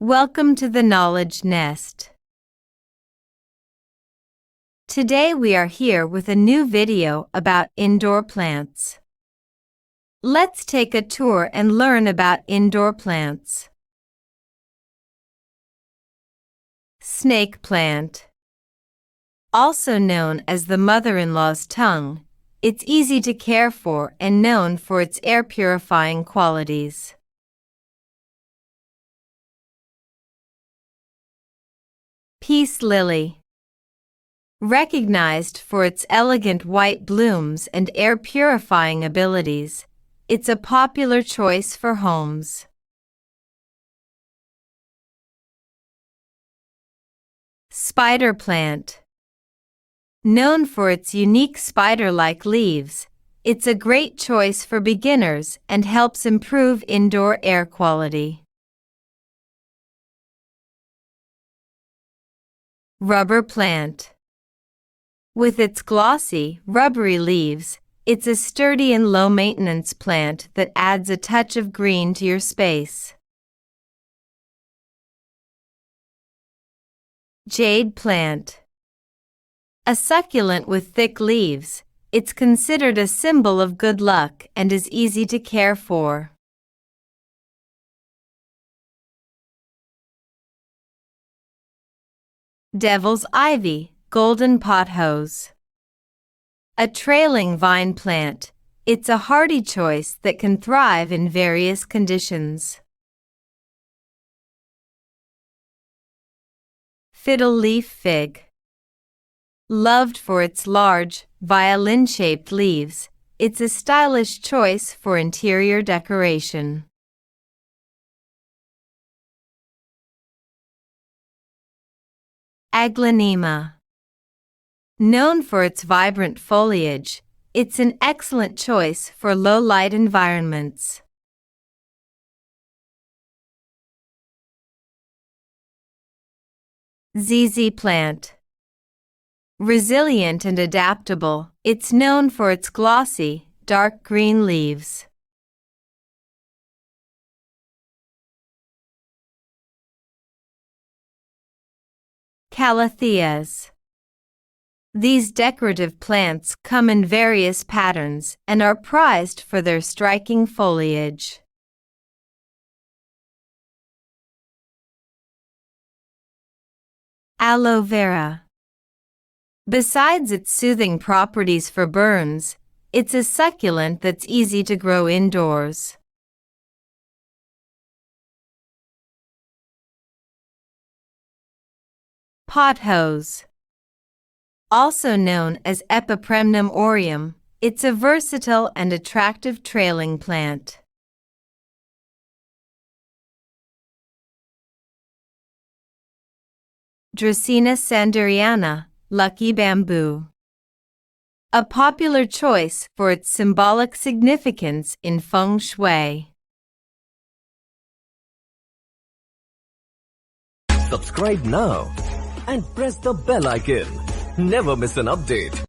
Welcome to the Knowledge Nest. Today we are here with a new video about indoor plants. Let's take a tour and learn about indoor plants. Snake plant. Also known as the mother-in-law's tongue, it's easy to care for and known for its air-purifying qualities. Peace lily. Recognized for its elegant white blooms and air-purifying abilities, it's a popular choice for homes. Spider plant. Known for its unique spider-like leaves, it's a great choice for beginners and helps improve indoor air quality. Rubber plant. With its glossy, rubbery leaves, it's a sturdy and low-maintenance plant that adds a touch of green to your space. Jade plant. A succulent with thick leaves, it's considered a symbol of good luck and is easy to care for. Devil's ivy, golden pothos. A trailing vine plant, it's a hardy choice that can thrive in various conditions. Fiddle-leaf fig. Loved for its large, violin-shaped leaves, it's a stylish choice for interior decoration. Aglaonema. Known for its vibrant foliage, it's an excellent choice for low-light environments. ZZ plant. Resilient and adaptable, it's known for its glossy, dark green leaves. Calatheas. These decorative plants come in various patterns and are prized for their striking foliage. Aloe Vera. Besides its soothing properties for burns, it's a succulent that's easy to grow indoors. Pothos. Also known as Epipremnum aureum, it's a versatile and attractive trailing plant. Dracaena sanderiana, lucky bamboo. A popular choice for its symbolic significance in feng shui. Subscribe now and press the bell icon. Never miss an update.